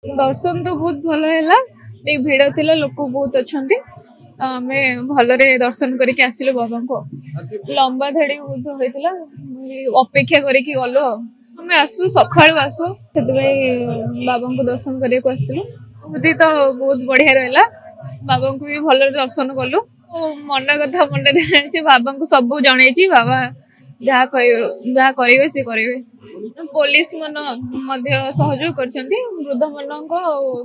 दर्शन तो बहुत भल है भिड़ थिला लोक बहुत अच्छा आम भलरे दर्शन करके आसिलु बाबा को लंबा धाड़ी बहुत होता अपेक्षा करके गलु आम आसु सका आसु से बाबा को दर्शन करने को आसलु तो बहुत बढ़िया रहा बाबा को भी भल दर्शन कलु मन कथा मन बाबा को सब जन बाबा जहाँ करेंगे सी करेंगे पुलिस मन सहयोग कर वृद्ध मान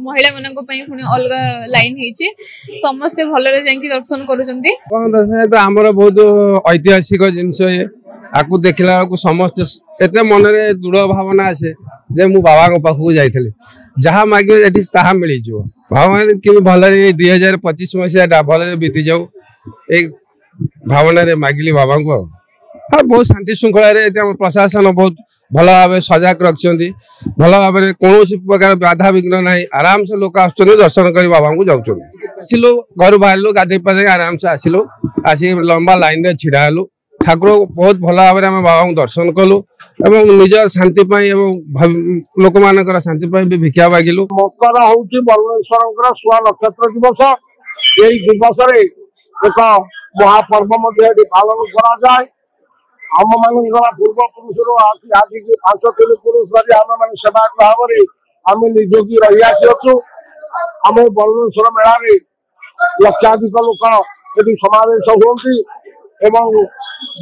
महिला मान पुणी अलग लाइन होती समस्ते भलरे जाकि दर्शन कर आमर बहुत ऐतिहासिक जिनस आपको देखला समस्ते एत मन में दृढ़ भावना आसे जे मु बाबा पाखक जाइए जहाँ मागे ताहा मिल जाव भगवान कि भल 2025 मसीहा भल बीती जाऊ एक भावना मागिली बाबा को हाँ बहुत शांति श्रृंखला प्रशासन बहुत भल भाव सजाग रखिंट भल भाव कौन प्रकार बाधा विघ्न ना आराम से लोग आस दर्शन कर बाबा को जाऊँ आसिलु घर बाहर गाधे पाधे आराम से आसिलु आसिक लंबा लाइन रे छिड़ा हेलु ठाकुर बहुत भल भाव में बाबा को दर्शन कलु एवं निज शांति लोक मान शांति भी भिक्षा मागिलु। मकर हूँ बरुणेश्वर शुआ नक्षत्र दिवस यही दिवस एक महापर्व पालन कराए आम मान पूर्व पुरुष आज की 5 पुरुष आम मान सेवा भाव आम निजोगी रही आसी आम बरुणेश्वर मेला लक्षाधिक लोक ये समावेश होती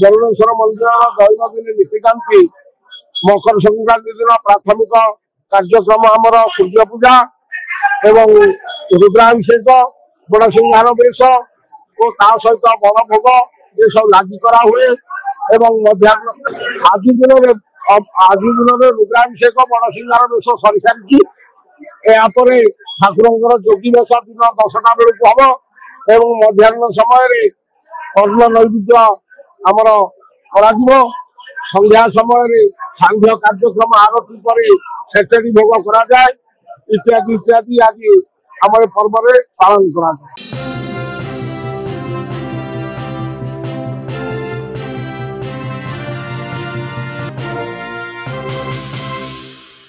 बरुणेश्वर मंदिर दैनंदिन नीतिकांति मकर संक्रांति दिन प्राथमिक कार्यक्रम आमर सूर्य पूजा एवं रुद्राभिषेक बड़ सिंहान बेश और सहित बड़ भोग ये सब लागू करा हुए आज दिन रुद्राभिषेक बड़ सिंहान बेश सरी सारी यापर ठाकुर जोगी बेश दिन 10टा बेलू हम एवं मध्याह्न समय अन्न नैवेद्य आमर संध्या समय सांध्य कार्यक्रम आरती पर सेचेरी भोग करा जाए इत्यादि इत्यादि आज आम पर्व पालन करा जाए।